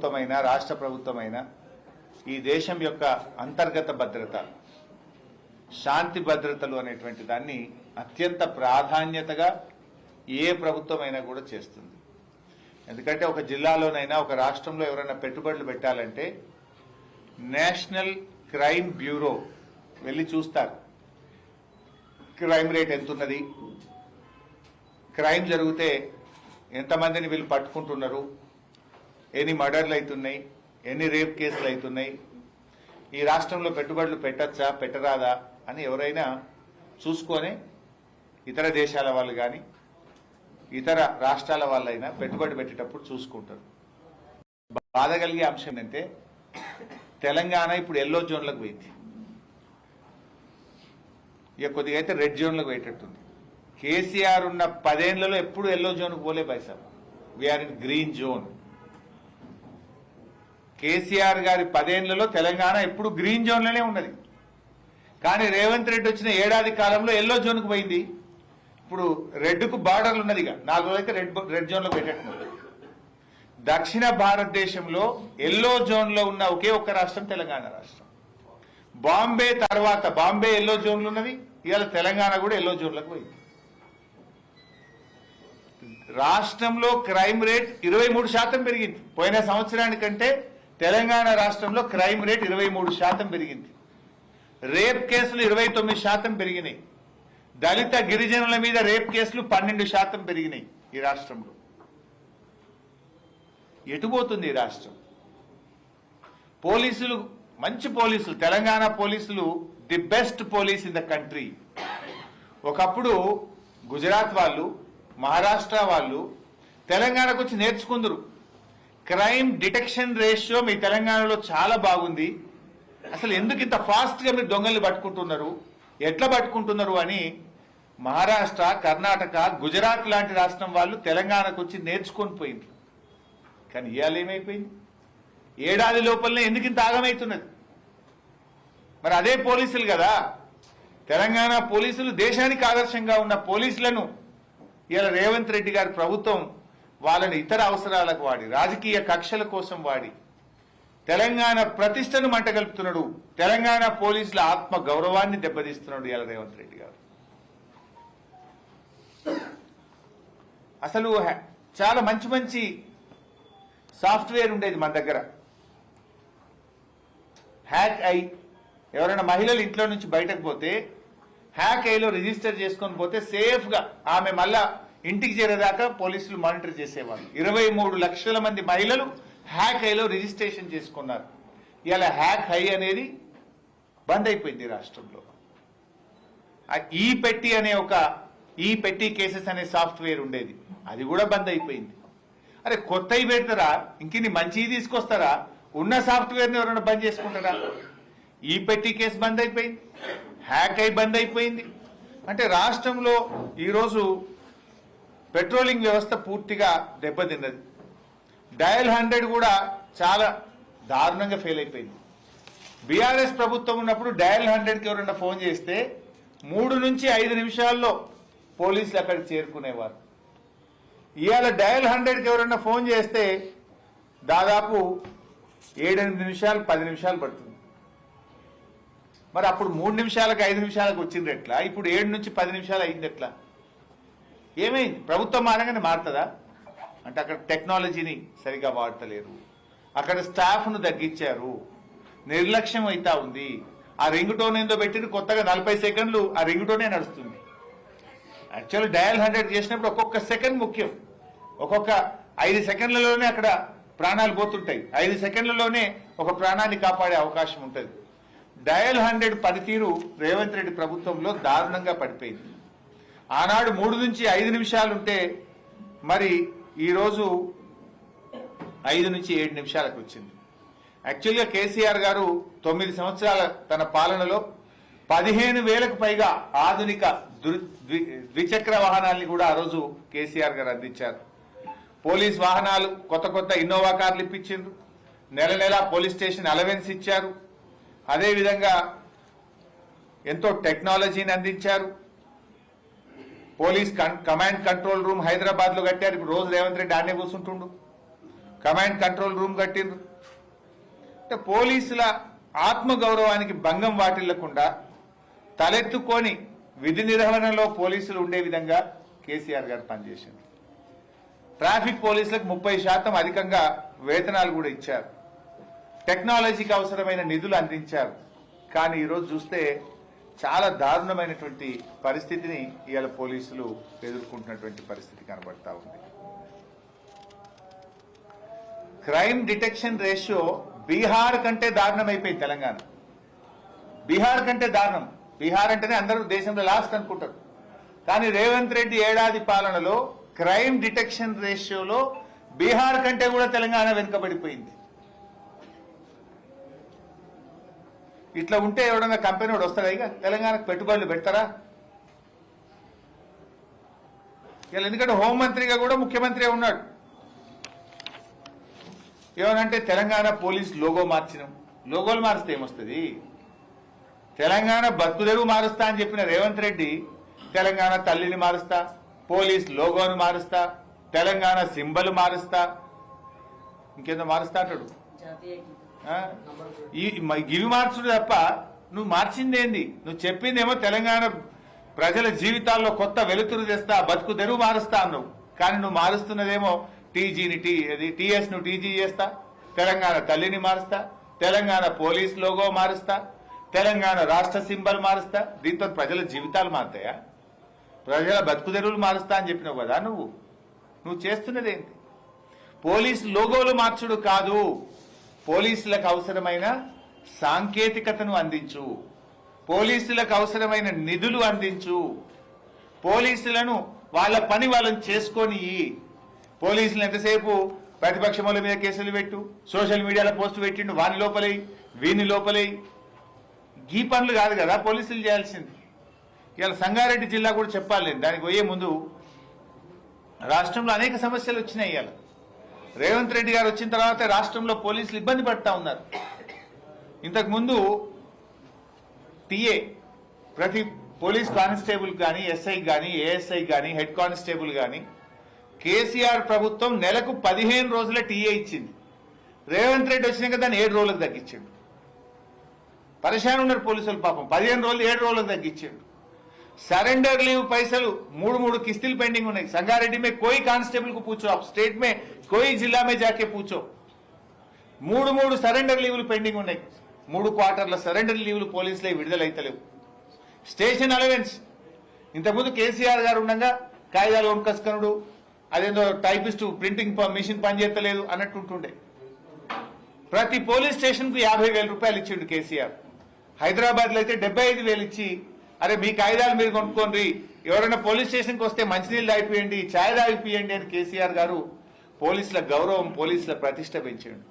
ప్రభుత్వమైన రాష్ట్ర ప్రభుత్వమైన ఈ దేశం యొక్క అంతర్గత భద్రత శాంతి భద్రతలు అనేటువంటి దాన్ని అత్యంత ప్రాధాన్యతగా ఏ ప్రభుత్వమైనా కూడా చేస్తుంది. ఎందుకంటే ఒక జిల్లాలోనైనా ఒక రాష్ట్రంలో ఎవరైనా పెట్టుబడులు పెట్టాలంటే నేషనల్ క్రైమ్ బ్యూరో వెళ్ళి చూస్తారు. క్రైమ్ రేట్ ఎంతున్నది, క్రైమ్ జరిగితే ఎంతమందిని వీళ్ళు పట్టుకుంటున్నారు, ఎన్ని మర్డర్లు అవుతున్నాయి, ఎన్ని రేప్ కేసులు అవుతున్నాయి, ఈ రాష్ట్రంలో పెట్టుబడులు పెట్టచ్చా పెట్టరాదా అని ఎవరైనా చూసుకొని ఇతర దేశాల వాళ్ళు కానీ ఇతర రాష్ట్రాల వాళ్ళైనా పెట్టుబడి పెట్టేటప్పుడు చూసుకుంటారు. బాధ కలిగే అంశం ఏంటంటే తెలంగాణ ఇప్పుడు ఎల్లో జోన్లకు పోయింది. ఇక కొద్దిగా అయితే రెడ్ జోన్లకు పోయేటట్టుంది. కేసీఆర్ ఉన్న 10 ఏళ్లలో ఎప్పుడు ఎల్లో జోన్కు పోలే పైసాబ్. We are in green zone. KCR గారి 10 ఏళ్లలో తెలంగాణ ఎప్పుడు గ్రీన్ జోన్లోనే ఉన్నది. కానీ రేవంత్ రెడ్డి వచ్చిన ఏడాది కాలంలో ఎల్లో జోన్కు పోయింది. ఇప్పుడు రెడ్కు బార్డర్లు ఉన్నది. 4 రోజులైతే రెడ్ జోన్లో పెట్టేట్టున్నది. దక్షిణ భారతదేశంలో ఎల్లో జోన్లో ఉన్న ఒకే ఒక్క రాష్ట్రం తెలంగాణ రాష్ట్రం. బాంబే తర్వాత బాంబే ఎల్లో జోన్లు ఉన్నది. ఇవాళ తెలంగాణ కూడా ఎల్లో జోన్లకు పోయింది. రాష్ట్రంలో క్రైమ్ రేట్ 23% పెరిగింది. పోయిన సంవత్సరానికంటే తెలంగాణ రాష్ట్రంలో క్రైమ్ రేట్ 23% పెరిగింది. రేప్ కేసులు 29% పెరిగినాయి. దళిత గిరిజనుల మీద రేప్ కేసులు 12% పెరిగినాయి. ఈ రాష్ట్రంలో ఎటుపోతుంది ఈ రాష్ట్రం? పోలీసులు మంచి పోలీసులు, తెలంగాణ పోలీసులు the best police in the country. ఒకప్పుడు గుజరాత్ వాళ్ళు, మహారాష్ట్ర వాళ్ళు తెలంగాణకు వచ్చి నేర్చుకుందరు. క్రైమ్ డిటెక్షన్ రేషియో మీ తెలంగాణలో చాలా బాగుంది, అసలు ఎందుకు ఇంత ఫాస్ట్గా మీరు దొంగల్ని పట్టుకుంటున్నారు, ఎట్లా పట్టుకుంటున్నారు అని మహారాష్ట్ర, కర్ణాటక, గుజరాత్ లాంటి రాష్ట్రం వాళ్ళు తెలంగాణకు వచ్చి నేర్చుకొని పోయింది. కానీ ఇవాళ ఏమైపోయింది? ఏడాది లోపలనే ఎందుకు ఇంత ఆగమవుతున్నది? మరి అదే పోలీసులు కదా, తెలంగాణ పోలీసులు దేశానికి ఆదర్శంగా ఉన్న పోలీసులను ఇలా రేవంత్ రెడ్డి గారి ప్రభుత్వం వాళ్ళని ఇతర అవసరాలకు వాడి, రాజకీయ కక్షల కోసం వాడి తెలంగాణ ప్రతిష్టను మంటగలుపుతున్నాడు. తెలంగాణ పోలీసుల ఆత్మ గౌరవాన్ని దెబ్బతీస్తున్నాడు ఇలా రేవంత్ రెడ్డి గారు. అసలు చాలా మంచి మంచి సాఫ్ట్వేర్ ఉండేది మన దగ్గర. హ్యాక్ ఐ, ఎవరైనా మహిళలు ఇంట్లో నుంచి బయటకు పోతే హ్యాక్ ఐలో రిజిస్టర్ చేసుకొని పోతే సేఫ్గా ఆమె మళ్ళా ఇంటికి చేరేదాకా పోలీసులు మానిటర్ చేసేవాళ్ళు. 23 లక్షల మంది మహిళలు హ్యాక్ ఐలో రిజిస్ట్రేషన్ చేసుకున్నారు. ఇలా హ్యాక్ ఐ అనేది బంద్ అయిపోయింది రాష్ట్రంలో. ఈ పెట్టి అనే ఈ పెట్టి కేసెస్ అనే సాఫ్ట్వేర్ ఉండేది, అది కూడా బంద్ అయిపోయింది. అరే కొత్తవి పెడతారా, ఇంకిన్ని మంచివి తీసుకొస్తారా? ఉన్న సాఫ్ట్వేర్ని ఎవరైనా బంద్ చేసుకుంటారా? ఈ పెట్టి కేసు బంద్ అయిపోయింది, హ్యాక్ ఐ బంద్ అయిపోయింది. అంటే రాష్ట్రంలో ఈరోజు పెట్రోలింగ్ వ్యవస్థ పూర్తిగా దెబ్బతిన్నది. డయల్ 100 కూడా చాలా దారుణంగా ఫెయిల్ అయిపోయింది. బీఆర్ఎస్ ప్రభుత్వం ఉన్నప్పుడు డయల్ 100కి ఎవరైనా ఫోన్ చేస్తే 3 నుంచి 5 నిమిషాల్లో పోలీసులు అక్కడికి చేరుకునేవారు. ఇవాళ డయల్ 100కి ఎవరైనా ఫోన్ చేస్తే దాదాపు 7-8 నిమిషాలు 10 నిమిషాలు పడుతుంది. మరి అప్పుడు 3 నిమిషాలకు 5 నిమిషాలకు వచ్చింది ఎట్లా? ఇప్పుడు 7 నుంచి 10 నిమిషాలు అయింది ఎట్లా? ఏమైంది? ప్రభుత్వం మారగానే మారుతుందా? అంటే అక్కడ టెక్నాలజీని సరిగా వాడతలేరు, అక్కడ స్టాఫ్ను తగ్గించారు, నిర్లక్ష్యం అవుతా ఉంది. ఆ రింగ్ టోన్ ఏందో పెట్టింది కొత్తగా 40 సెకండ్లు ఆ రింగ్ టోనే నడుస్తుంది. యాక్చువల్ డయల్ 100 చేసినప్పుడు ఒక్కొక్క సెకండ్ ముఖ్యం. ఒక్కొక్క 5 సెకండ్లలోనే అక్కడ ప్రాణాలు పోతుంటాయి. 5 సెకండ్లలోనే ఒక ప్రాణాన్ని కాపాడే అవకాశం ఉంటుంది. డయల్ 100 పనితీరు రేవంత్ రెడ్డి ప్రభుత్వంలో దారుణంగా పడిపోయింది. ఆనాడు 3 నుంచి 5 నిమిషాలు ఉంటే మరి ఈరోజు 5 నుంచి 7 నిమిషాలకు వచ్చింది. యాక్చువల్గా కేసీఆర్ గారు 9 సంవత్సరాల తన పాలనలో 15,000కు పైగా ఆధునిక ద్విచక్ర వాహనాల్ని కూడా ఆ రోజు కేసీఆర్ గారు అందించారు. పోలీస్ వాహనాలు కొత్త ఇన్నోవా కార్లు ఇప్పించారు. నెల నెల పోలీస్ స్టేషన్ అలవెన్స్ ఇచ్చారు. అదేవిధంగా ఎంతో టెక్నాలజీని అందించారు. పోలీస్ కమాండ్ కంట్రోల్ రూమ్ హైదరాబాద్లో కట్టారు. ఇప్పుడు రోజు రేవంత్ రెడ్డి ఆడనే కూర్చుంటుండు. కమాండ్ కంట్రోల్ రూమ్ కట్టిండ్రు. అంటే పోలీసుల ఆత్మగౌరవానికి భంగం వాటిల్లకుండా తలెత్తుకొని విధి నిర్వహణలో పోలీసులు ఉండే విధంగా కేసీఆర్ గారు పనిచేసింది. ట్రాఫిక్ పోలీసులకు 30% అధికంగా వేతనాలు కూడా ఇచ్చారు. టెక్నాలజీకి అవసరమైన నిధులు అందించారు. కానీ ఈరోజు చూస్తే చాలా దారుణమైనటువంటి పరిస్థితిని ఇవాళ పోలీసులు ఎదుర్కొంటున్నటువంటి పరిస్థితి కనబడతా ఉంది. క్రైమ్ డిటెక్షన్ రేషియో బీహార్ కంటే దారుణం అయిపోయింది తెలంగాణ. బీహార్ కంటే దారుణం. బీహార్ అంటేనే అందరూ దేశంలో లాస్ట్ అనుకుంటారు. కానీ రేవంత్ రెడ్డి ఏడాది పాలనలో క్రైమ్ డిటెక్షన్ రేషియోలో బీహార్ కంటే కూడా తెలంగాణ వెనుకబడిపోయింది. ఇట్లా ఉంటే ఎవడన్నా కంపెనీ వాడు వస్తాడా? ఇక తెలంగాణకు పెట్టుబడులు పెడతారా? ఇలా ఎందుకంటే హోంమంత్రిగా కూడా ముఖ్యమంత్రి ఉన్నాడు. ఏమనంటే తెలంగాణ పోలీస్ లోగో మార్చినాం. లోగోలు మారిస్తే ఏమొస్తుంది? తెలంగాణ బతుకుదెరువు మారుస్తా అని చెప్పిన రేవంత్ రెడ్డి తెలంగాణ తల్లిని మారుస్తా, పోలీస్ లోగోను మారుస్తా, తెలంగాణ సింబల్ మారుస్తా, ఇంకేదో మారుస్తా అంటాడు. ఇవి మార్చుడు తప్ప నువ్వు మార్చిందేంది? నువ్వు చెప్పిందేమో తెలంగాణ ప్రజల జీవితాల్లో కొత్త వెలుతురు తెస్తా, బతుకు తెరువు మారుస్తా అన్నావు. కానీ నువ్వు మారుస్తున్నదేమో టీజీని టీఎస్ ను టీజీ చేస్తా, తెలంగాణ తల్లిని మారుస్తా, తెలంగాణ పోలీస్ లోగో మారుస్తా, తెలంగాణ రాష్ట్ర సింబల్ మారుస్తా. దీంతో ప్రజల జీవితాలు మారుతాయా? ప్రజల బతుకు తెరువులు మారుస్తా అని చెప్పినావు కదా. నువ్వు చేస్తున్నదేంటి? పోలీస్ లోగోలు మార్చుడు కాదు, పోలీసులకు అవసరమైన సాంకేతికతను అందించు, పోలీసులకు అవసరమైన నిధులు అందించు, పోలీసులను వాళ్ళ పని వాళ్ళని చేసుకొని, పోలీసులు ఎంతసేపు ప్రతిపక్షముల మీద కేసులు పెట్టు, సోషల్ మీడియాలో పోస్టు పెట్టిండు, వాని లోపలై వీని లోపలై. ఈ పనులు కాదు కదా పోలీసులు చేయాల్సింది. ఇవాళ సంగారెడ్డి జిల్లా కూడా చెప్పాలి. దానికి పోయే ముందు రాష్ట్రంలో అనేక సమస్యలు వచ్చినాయి. ఇవాళ రేవంత్ రెడ్డి గారు వచ్చిన తర్వాత రాష్ట్రంలో పోలీసులు ఇబ్బంది పడతా ఉన్నారు. ఇంతకుముందు టీఏ ప్రతి పోలీస్ కానిస్టేబుల్ కానీ, ఎస్ఐ కానీ, ఏఎస్ఐ కానీ, హెడ్ కానిస్టేబుల్ కానీ కేసీఆర్ ప్రభుత్వం నెలకు 15 రోజుల టీఏ ఇచ్చింది. రేవంత్ రెడ్డి వచ్చినాక దాన్ని 7 రోజులకు తగ్గించాడు. పరేషాన్ ఉన్నారు పోలీసులు పాపం. 15 రోజులు 7 రోజులకు తగ్గించాడు. सरेंडर लीव पैसలు 3 किस्तिल पेंडिंग ఉన్నాయి. संगारेड्डी में कोई कांस्टेबल को पूछो, आप स्टेट में कोई जिला में जाके पूछो, 3 सरेंडर लीवल पेंडिंग ఉన్నాయి. 3 क्वार्टर्ల సరెండర్ లీవ్లు పోలీసులే విడుదలైతలేవు. స్టేషన్ అలవెన్స్ ఇంతకుముందు కేసీఆర్ గారు ఉండగా కాయిదాలు వంకస్కనుడు, అదేందో టైపిస్ట్ ప్రింటింగ్ మిషన్ పనిచేయలేదు అన్నట్టుంటుండే. ప్రతి పోలీస్ స్టేషన్ కు 50,000 రూపాయలు ఇచ్చిండు కేసీఆర్. హైదరాబాద్ లో అయితే 75,000 ఇచ్చి, అరే మీ కాయిదాలు మీరు కొనుక్కోండి, ఎవరైనా పోలీస్ స్టేషన్కి వస్తే మంచినీళ్ళు తాగిపియండి, ఛాయ్ తాగిపియండి అని కేసీఆర్ గారు పోలీసుల గౌరవం, పోలీసుల ప్రతిష్ట పెంచాడు.